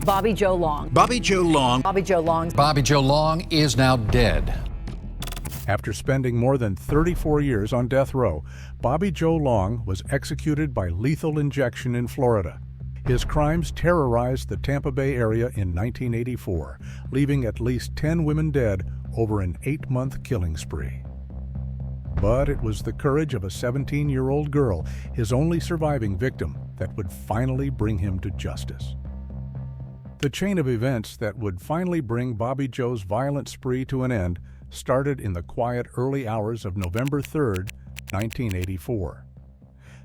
Bobby Joe Long. Bobby Joe Long. Bobby Joe Long. Bobby Joe Long is now dead. After spending more than 34 years on death row, Bobby Joe Long was executed by lethal injection in Florida. His crimes terrorized the Tampa Bay area in 1984, leaving at least 10 women dead over an 8-month killing spree. But it was the courage of a 17-year-old girl, his only surviving victim, that would finally bring him to justice. The chain of events that would finally bring Bobby Joe's violent spree to an end started in the quiet early hours of November 3, 1984.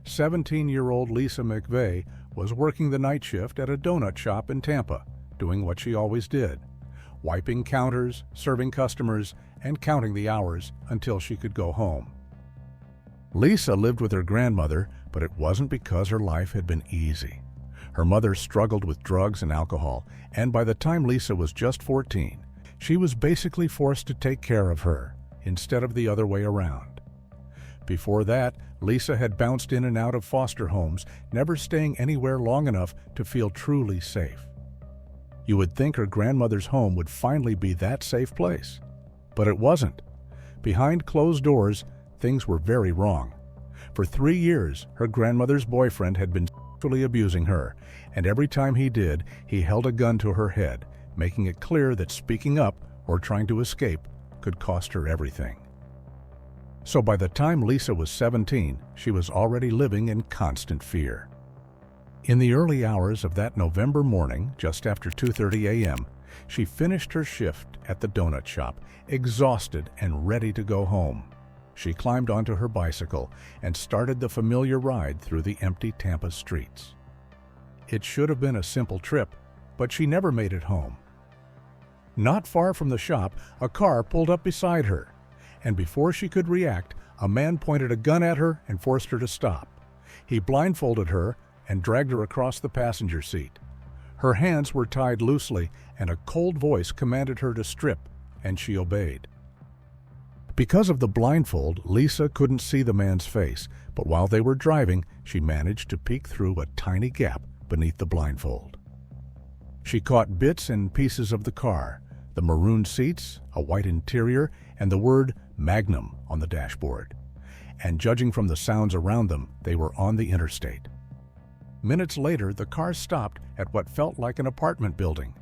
17-year-old Lisa McVeigh was working the night shift at a donut shop in Tampa, doing what she always did, wiping counters, serving customers, and counting the hours until she could go home. Lisa lived with her grandmother, but it wasn't because her life had been easy. Her mother struggled with drugs and alcohol, and by the time Lisa was just 14, she was basically forced to take care of her, instead of the other way around. Before that, Lisa had bounced in and out of foster homes, never staying anywhere long enough to feel truly safe. You would think her grandmother's home would finally be that safe place. But it wasn't. Behind closed doors, things were very wrong. For 3 years, her grandmother's boyfriend had been sexually abusing her, and every time he did, he held a gun to her head, making it clear that speaking up or trying to escape could cost her everything. So by the time Lisa was 17, she was already living in constant fear. In the early hours of that November morning, just after 2:30 a.m., she finished her shift at the donut shop, exhausted and ready to go home. She climbed onto her bicycle and started the familiar ride through the empty Tampa streets. It should have been a simple trip, but she never made it home. Not far from the shop, a car pulled up beside her, and before she could react, a man pointed a gun at her and forced her to stop. He blindfolded her and dragged her across the passenger seat. Her hands were tied loosely, and a cold voice commanded her to strip, and she obeyed. Because of the blindfold, Lisa couldn't see the man's face, but while they were driving, she managed to peek through a tiny gap beneath the blindfold. She caught bits and pieces of the car, the maroon seats, a white interior, and the word Magnum on the dashboard. And judging from the sounds around them, they were on the interstate. Minutes later, the car stopped at what felt like an apartment building.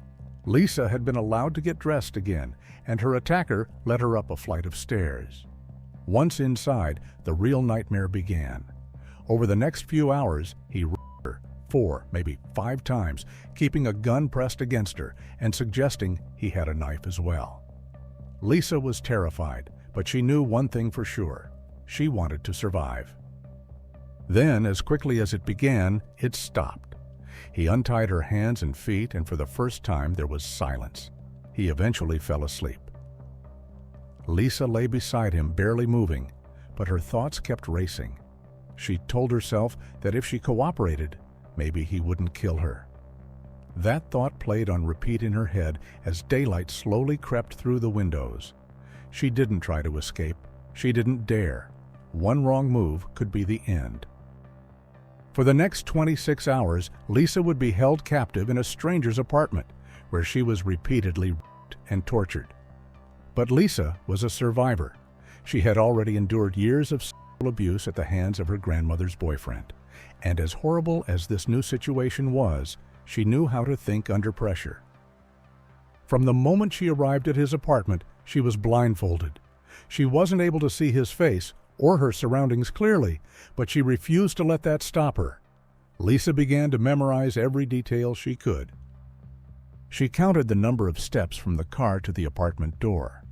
Lisa had been allowed to get dressed again, and her attacker led her up a flight of stairs. Once inside, the real nightmare began. Over the next few hours, he raped her 4, maybe 5 times, keeping a gun pressed against her and suggesting he had a knife as well. Lisa was terrified, but she knew one thing for sure: she wanted to survive. Then, as quickly as it began, it stopped. He untied her hands and feet, and for the first time there was silence. He eventually fell asleep. Lisa lay beside him, barely moving, but her thoughts kept racing. She told herself that if she cooperated, maybe he wouldn't kill her. That thought played on repeat in her head as daylight slowly crept through the windows. She didn't try to escape. She didn't dare. One wrong move could be the end. For the next 26 hours, Lisa would be held captive in a stranger's apartment, where she was repeatedly raped and tortured. But Lisa was a survivor. She had already endured years of sexual abuse at the hands of her grandmother's boyfriend. And as horrible as this new situation was, she knew how to think under pressure. From the moment she arrived at his apartment, she was blindfolded. She wasn't able to see his face or her surroundings clearly, but she refused to let that stop her. Lisa began to memorize every detail she could. She counted the number of steps from the car to the apartment door.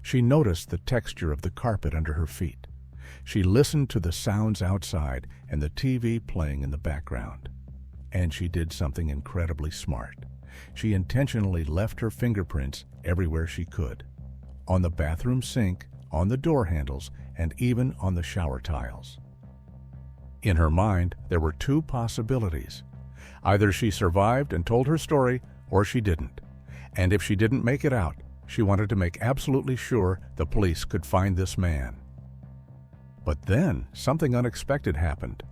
She noticed the texture of the carpet under her feet. She listened to the sounds outside and the TV playing in the background. And she did something incredibly smart. She intentionally left her fingerprints everywhere she could. On the bathroom sink, on the door handles, and even on the shower tiles. In her mind, there were 2 possibilities. Either she survived and told her story, or she didn't. And if she didn't make it out, she wanted to make absolutely sure the police could find this man. But then, something unexpected happened.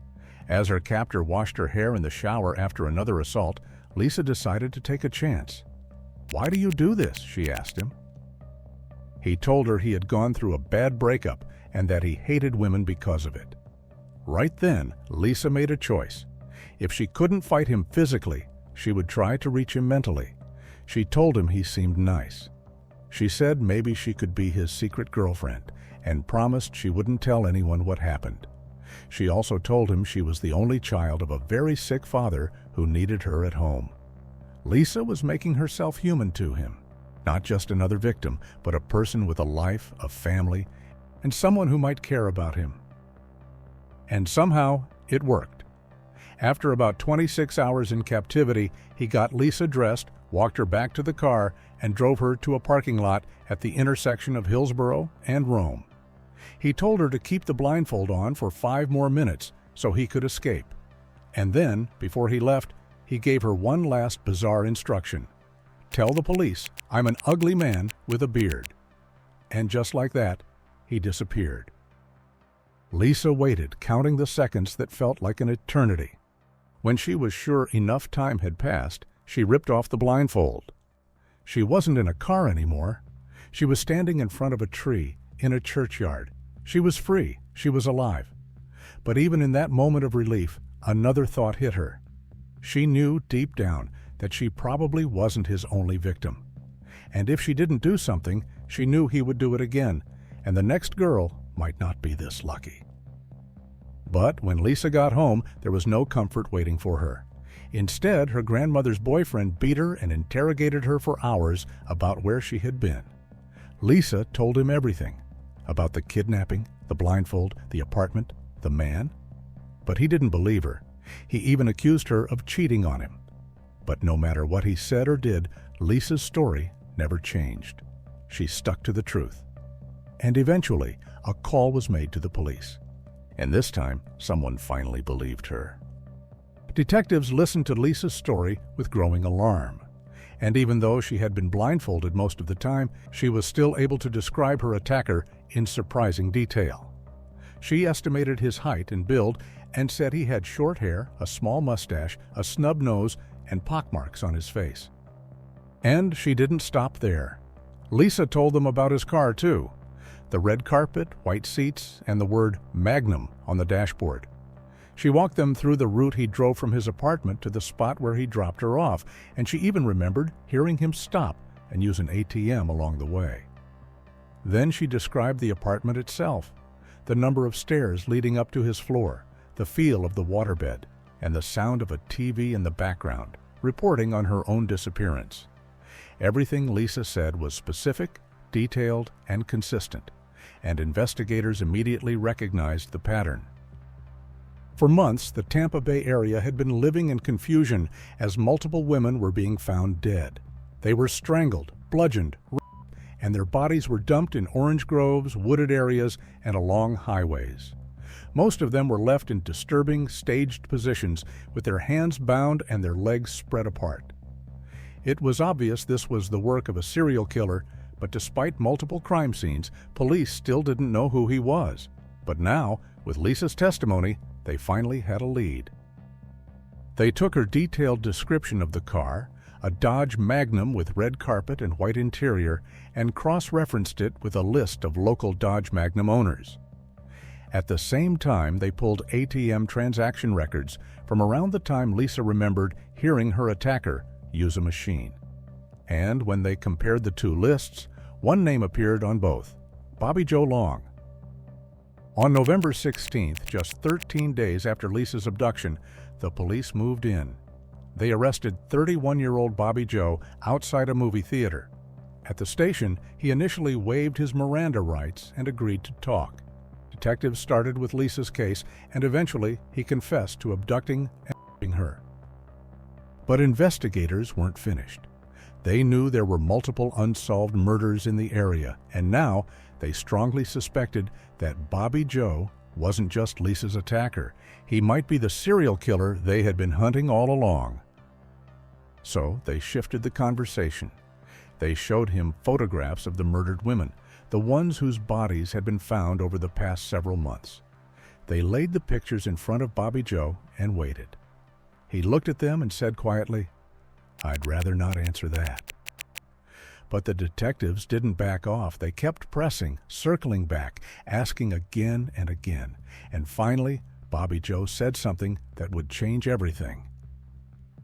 As her captor washed her hair in the shower after another assault, Lisa decided to take a chance. "Why do you do this?" she asked him. He told her he had gone through a bad breakup and that he hated women because of it. Right then, Lisa made a choice. If she couldn't fight him physically, she would try to reach him mentally. She told him he seemed nice. She said maybe she could be his secret girlfriend and promised she wouldn't tell anyone what happened. She also told him she was the only child of a very sick father who needed her at home. Lisa was making herself human to him, not just another victim, but a person with a life, a family, and someone who might care about him. And somehow, it worked. After about 26 hours in captivity, he got Lisa dressed, walked her back to the car, and drove her to a parking lot at the intersection of Hillsborough and Rome. He told her to keep the blindfold on for 5 more minutes so he could escape. And then, before he left, he gave her one last bizarre instruction. "Tell the police I'm an ugly man with a beard." And just like that, he disappeared. Lisa waited, counting the seconds that felt like an eternity. When she was sure enough time had passed, she ripped off the blindfold. She wasn't in a car anymore. She was standing in front of a tree in a churchyard. She was free. She was alive. But even in that moment of relief, another thought hit her. She knew deep down that she probably wasn't his only victim. And if she didn't do something, she knew he would do it again, and the next girl might not be this lucky. But when Lisa got home, there was no comfort waiting for her. Instead, her grandmother's boyfriend beat her and interrogated her for hours about where she had been. Lisa told him everything about the kidnapping, the blindfold, the apartment, the man. But he didn't believe her. He even accused her of cheating on him. But no matter what he said or did, Lisa's story never changed. She stuck to the truth. And eventually, a call was made to the police. And this time, someone finally believed her. Detectives listened to Lisa's story with growing alarm. And even though she had been blindfolded most of the time, she was still able to describe her attacker in surprising detail. She estimated his height and build and said he had short hair, a small mustache, a snub nose, and pockmarks on his face. And she didn't stop there. Lisa told them about his car, too. The red carpet, white seats, and the word Magnum on the dashboard. She walked them through the route he drove from his apartment to the spot where he dropped her off, and she even remembered hearing him stop and use an ATM along the way. Then she described the apartment itself, the number of stairs leading up to his floor, the feel of the waterbed, and the sound of a TV in the background, reporting on her own disappearance. Everything Lisa said was specific, detailed, and consistent, and investigators immediately recognized the pattern. For months, the Tampa Bay area had been living in confusion as multiple women were being found dead. They were strangled, bludgeoned, raped, and their bodies were dumped in orange groves, wooded areas, and along highways. Most of them were left in disturbing, staged positions with their hands bound and their legs spread apart. It was obvious this was the work of a serial killer, but despite multiple crime scenes, police still didn't know who he was. But now, with Lisa's testimony, they finally had a lead. They took her detailed description of the car, a Dodge Magnum with red carpet and white interior, and cross-referenced it with a list of local Dodge Magnum owners. At the same time, they pulled ATM transaction records from around the time Lisa remembered hearing her attacker use a machine. And when they compared the two lists, one name appeared on both: Bobby Joe Long. On November 16th, just 13 days after Lisa's abduction, the police moved in. They arrested 31-year-old Bobby Joe outside a movie theater. At the station, he initially waived his Miranda rights and agreed to talk. Detectives started with Lisa's case, and eventually he confessed to abducting and raping her. But investigators weren't finished. They knew there were multiple unsolved murders in the area, and now they strongly suspected that Bobby Joe wasn't just Lisa's attacker. He might be the serial killer they had been hunting all along. So they shifted the conversation. They showed him photographs of the murdered women, the ones whose bodies had been found over the past several months. They laid the pictures in front of Bobby Joe and waited. He looked at them and said quietly, I'd rather not answer that. But the detectives didn't back off. They kept pressing, circling back, asking again and again. And finally, Bobby Joe said something that would change everything.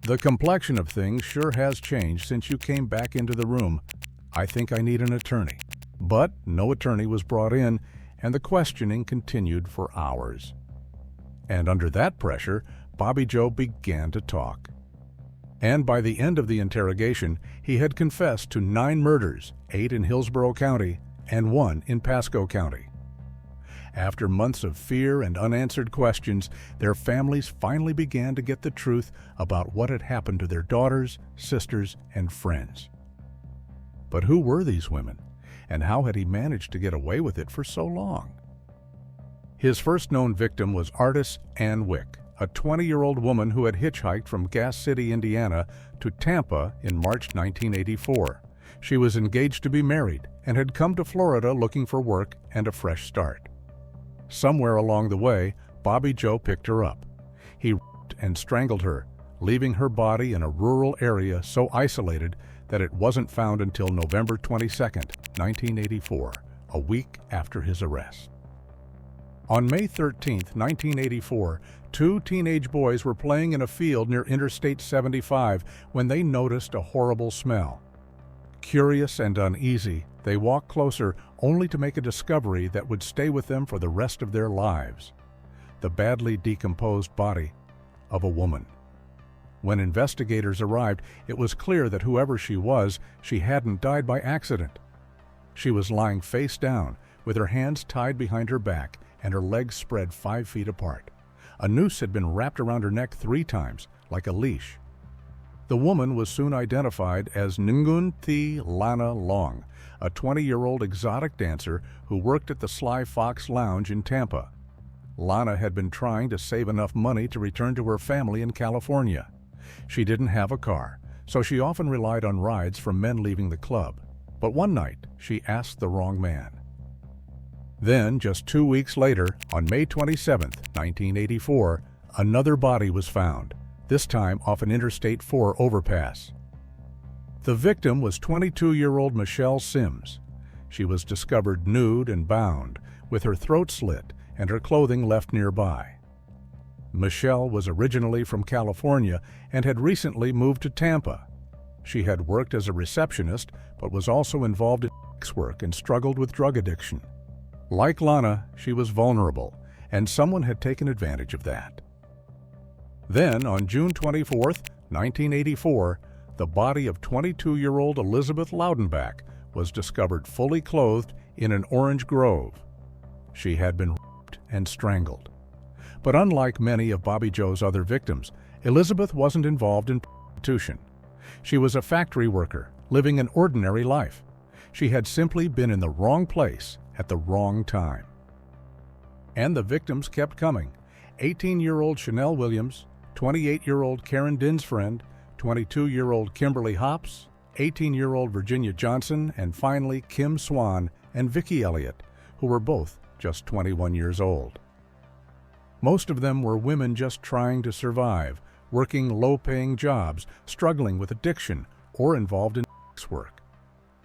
"The complexion of things sure has changed since you came back into the room. I think I need an attorney." But no attorney was brought in, and the questioning continued for hours. And under that pressure, Bobby Joe began to talk. And by the end of the interrogation, he had confessed to 9 murders, 8 in Hillsborough County and 1 in Pasco County. After months of fear and unanswered questions, their families finally began to get the truth about what had happened to their daughters, sisters, and friends. But who were these women, and how had he managed to get away with it for so long? His first known victim was artist Ann Wick, a 20-year-old woman who had hitchhiked from Gas City, Indiana to Tampa in March 1984. She was engaged to be married and had come to Florida looking for work and a fresh start. Somewhere along the way, Bobby Joe picked her up. He raped and strangled her, leaving her body in a rural area so isolated that it wasn't found until November 22, 1984, a week after his arrest. On May 13, 1984, 2 teenage boys were playing in a field near Interstate 75 when they noticed a horrible smell. Curious and uneasy, they walked closer only to make a discovery that would stay with them for the rest of their lives: the badly decomposed body of a woman. When investigators arrived, it was clear that whoever she hadn't died by accident. She was lying face down, with her hands tied behind her back and her legs spread 5 feet apart. A noose had been wrapped around her neck 3 times, like a leash. The woman was soon identified as Ngun Thi Lana Long, a 20-year-old exotic dancer who worked at the Sly Fox Lounge in Tampa. Lana had been trying to save enough money to return to her family in California. She didn't have a car, so she often relied on rides from men leaving the club. But one night, she asked the wrong man. Then, just 2 weeks later, on May 27, 1984, another body was found, this time off an Interstate 4 overpass. The victim was 22-year-old Michelle Sims. She was discovered nude and bound, with her throat slit and her clothing left nearby. Michelle was originally from California and had recently moved to Tampa. She had worked as a receptionist, but was also involved in sex work and struggled with drug addiction. Like Lana, she was vulnerable, and someone had taken advantage of that. Then, on June 24, 1984, the body of 22-year-old Elizabeth Loudenbach was discovered fully clothed in an orange grove. She had been raped and strangled. But unlike many of Bobby Joe's other victims, Elizabeth wasn't involved in prostitution. She was a factory worker, living an ordinary life. She had simply been in the wrong place at the wrong time. And the victims kept coming. 18-year-old Chanel Williams, 28-year-old Karen Dinsfriend, 22-year-old Kimberly Hops, 18-year-old Virginia Johnson, and finally Kim Swan and Vicki Elliott, who were both just 21 years old. Most of them were women just trying to survive, working low-paying jobs, struggling with addiction, or involved in sex work.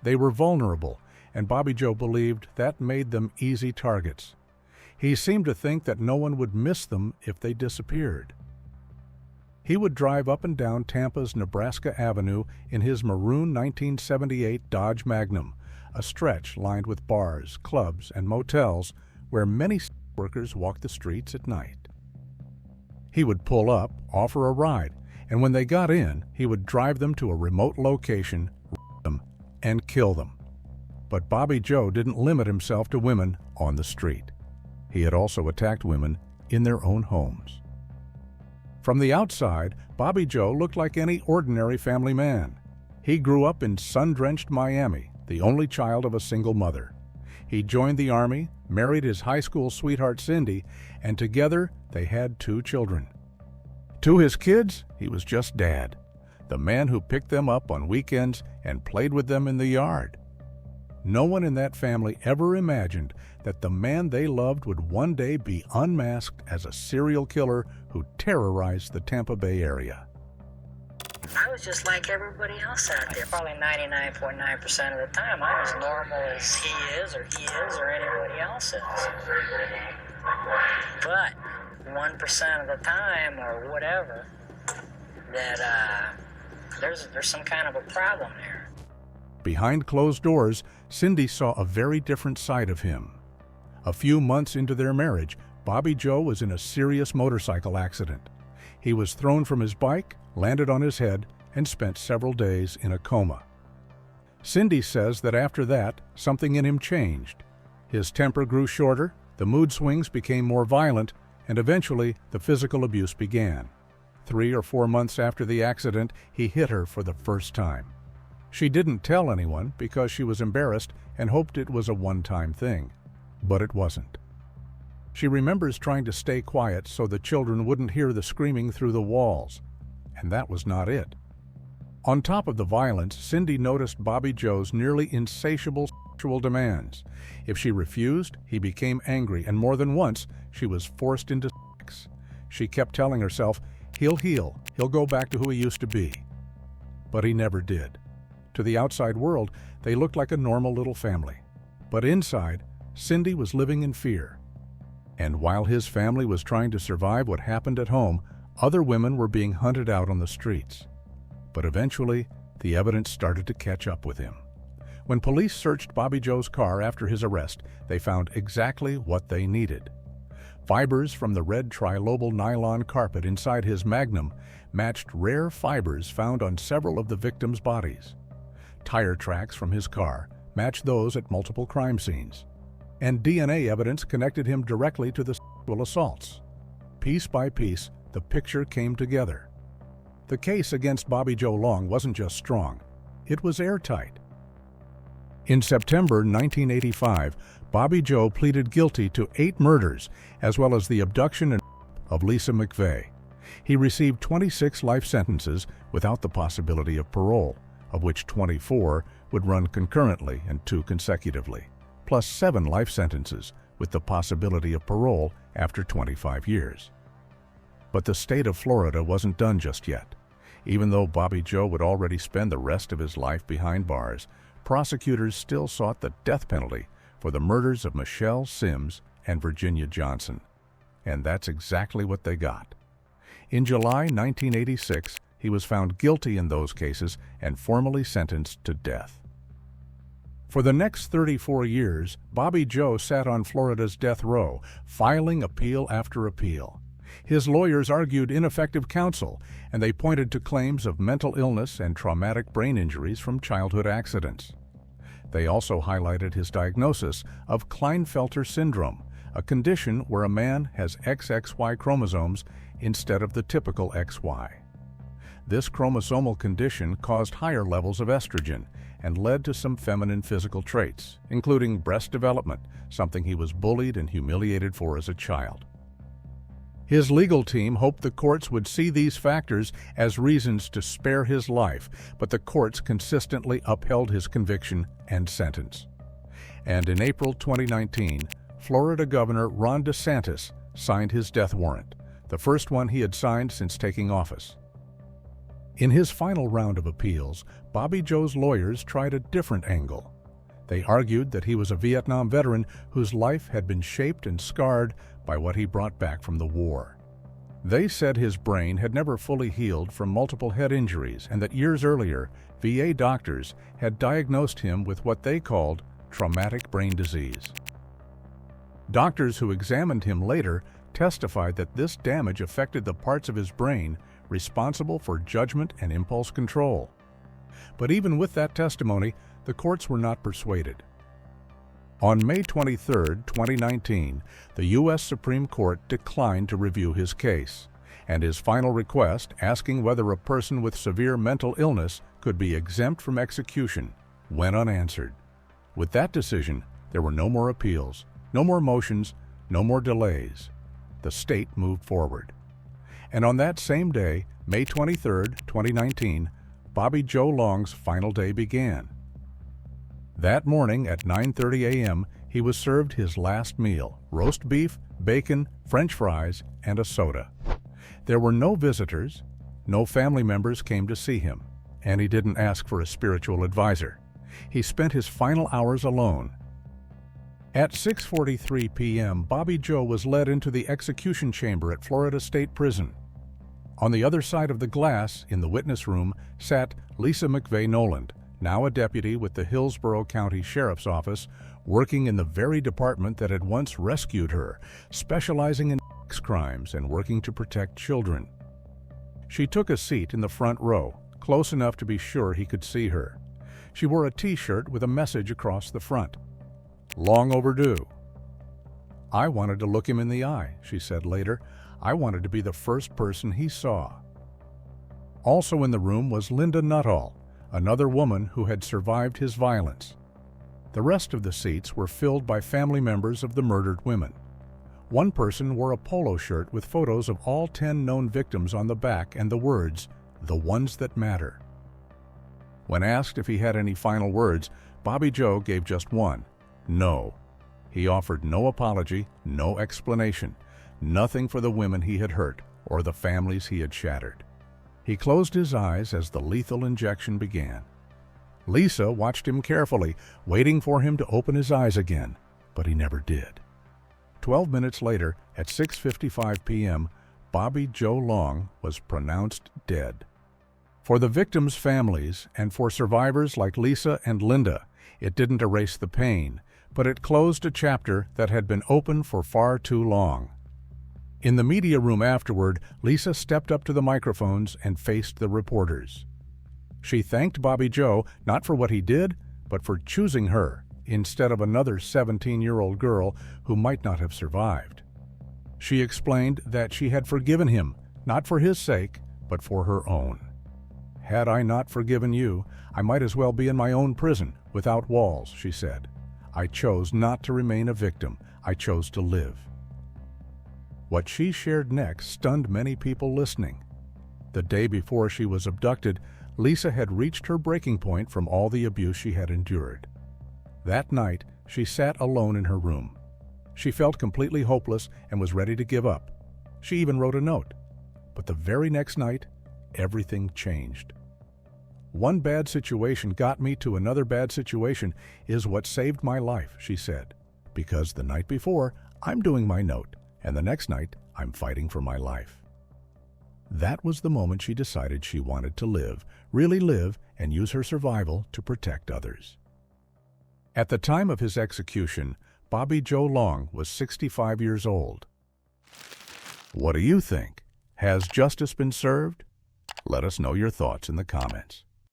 They were vulnerable, and Bobby Joe believed that made them easy targets. He seemed to think that no one would miss them if they disappeared. He would drive up and down Tampa's Nebraska Avenue in his maroon 1978 Dodge Magnum, a stretch lined with bars, clubs, and motels where many sex workers walked the streets at night. He would pull up, offer a ride, and when they got in, he would drive them to a remote location, rape them, and kill them. But Bobby Joe didn't limit himself to women on the street. He had also attacked women in their own homes. From the outside, Bobby Joe looked like any ordinary family man. He grew up in sun-drenched Miami, the only child of a single mother. He joined the Army, married his high school sweetheart Cindy, and together they had 2 children. To his kids, he was just Dad, the man who picked them up on weekends and played with them in the yard. No one in that family ever imagined that the man they loved would one day be unmasked as a serial killer who terrorized the Tampa Bay area. I was just like everybody else out there. Probably 99.9% of the time, I'm as normal as he is, or anybody else is. But 1% of the time, or whatever, that there's some kind of a problem there. Behind closed doors, Cindy saw a very different side of him. A few months into their marriage, Bobby Joe was in a serious motorcycle accident. He was thrown from his bike, landed on his head, and spent several days in a coma. Cindy says that after that, something in him changed. His temper grew shorter, the mood swings became more violent, and eventually the physical abuse began. 3 or 4 months after the accident, he hit her for the first time. She didn't tell anyone because she was embarrassed and hoped it was a one-time thing. But it wasn't. She remembers trying to stay quiet so the children wouldn't hear the screaming through the walls. And that was not it. On top of the violence, Cindy noticed Bobby Joe's nearly insatiable sexual demands. If she refused, he became angry, and more than once, she was forced into sex. She kept telling herself, he'll heal, he'll go back to who he used to be. But he never did. To the outside world, they looked like a normal little family. But inside, Cindy was living in fear. And while his family was trying to survive what happened at home, other women were being hunted out on the streets. But eventually, the evidence started to catch up with him. When police searched Bobby Joe's car after his arrest, they found exactly what they needed. Fibers from the red trilobal nylon carpet inside his Magnum matched rare fibers found on several of the victims' bodies. Tire tracks from his car matched those at multiple crime scenes. And DNA evidence connected him directly to the sexual assaults. Piece by piece, the picture came together. The case against Bobby Joe Long wasn't just strong, it was airtight. In September 1985, Bobby Joe pleaded guilty to 8 murders, as well as the abduction and of Lisa McVeigh. He received 26 life sentences without the possibility of parole, of which 24 would run concurrently and 2 consecutively, plus 7 life sentences with the possibility of parole after 25 years. But the state of Florida wasn't done just yet. Even though Bobby Joe would already spend the rest of his life behind bars, prosecutors still sought the death penalty for the murders of Michelle Sims and Virginia Johnson. And that's exactly what they got. In July 1986, he was found guilty in those cases and formally sentenced to death. For the next 34 years, Bobby Joe sat on Florida's death row, filing appeal after appeal. His lawyers argued ineffective counsel, and they pointed to claims of mental illness and traumatic brain injuries from childhood accidents. They also highlighted his diagnosis of Klinefelter syndrome, a condition where a man has XXY chromosomes instead of the typical XY. This chromosomal condition caused higher levels of estrogen and led to some feminine physical traits, including breast development, something he was bullied and humiliated for as a child. His legal team hoped the courts would see these factors as reasons to spare his life, but the courts consistently upheld his conviction and sentence. And in April 2019, Florida Governor Ron DeSantis signed his death warrant, the first one he had signed since taking office. In his final round of appeals, Bobby Joe's lawyers tried a different angle. They argued that he was a Vietnam veteran whose life had been shaped and scarred by what he brought back from the war. They said his brain had never fully healed from multiple head injuries and that years earlier, VA doctors had diagnosed him with what they called traumatic brain disease. Doctors who examined him later testified that this damage affected the parts of his brain responsible for judgment and impulse control. But even with that testimony, the courts were not persuaded. On May 23, 2019, the U.S. Supreme Court declined to review his case, and his final request asking whether a person with severe mental illness could be exempt from execution went unanswered. With that decision, there were no more appeals, no more motions, no more delays. The state moved forward. And on that same day, May 23, 2019, Bobby Joe Long's final day began. That morning at 9:30 a.m., he was served his last meal, roast beef, bacon, French fries, and a soda. There were no visitors, No family members came to see him, and he didn't ask for a spiritual advisor. He spent his final hours alone. At 6:43 p.m., Bobby Joe was led into the execution chamber at Florida State Prison. On the other side of the glass, in the witness room, sat Lisa McVeigh Noland, now a deputy with the Hillsborough County Sheriff's Office, working in the very department that had once rescued her, specializing in sex crimes and working to protect children. She took a seat in the front row, close enough to be sure he could see her. She wore a T-shirt with a message across the front. "Long overdue." "I wanted to look him in the eye," she said later. "I wanted to be the first person he saw." Also in the room was Linda Nuttall, another woman who had survived his violence. The rest of the seats were filled by family members of the murdered women. One person wore a polo shirt with photos of all 10 known victims on the back and the words, "The ones that matter." When asked if he had any final words, Bobby Joe gave just one: no. He offered no apology, no explanation, nothing for the women he had hurt or the families he had shattered. He closed his eyes as the lethal injection began. Lisa watched him carefully, waiting for him to open his eyes again, but he never did. 12 minutes later, at 6:55 p.m., Bobby Joe Long was pronounced dead. For the victims' families and for survivors like Lisa and Linda, it didn't erase the pain, but it closed a chapter that had been open for far too long. In the media room afterward, Lisa stepped up to the microphones and faced the reporters. She thanked Bobby Joe not for what he did, but for choosing her instead of another 17-year-old girl who might not have survived. She explained that she had forgiven him, not for his sake, but for her own. "Had I not forgiven you, I might as well be in my own prison, without walls," she said. "I chose not to remain a victim. I chose to live." What she shared next stunned many people listening. The day before she was abducted, Lisa had reached her breaking point from all the abuse she had endured. That night, she sat alone in her room. She felt completely hopeless and was ready to give up. She even wrote a note. But the very next night, everything changed. "One bad situation got me to another bad situation is what saved my life," she said, "because the night before, I'm doing my note, and the next night, I'm fighting for my life." That was the moment she decided she wanted to live, really live, and use her survival to protect others. At the time of his execution, Bobby Joe Long was 65 years old. What do you think? Has justice been served? Let us know your thoughts in the comments.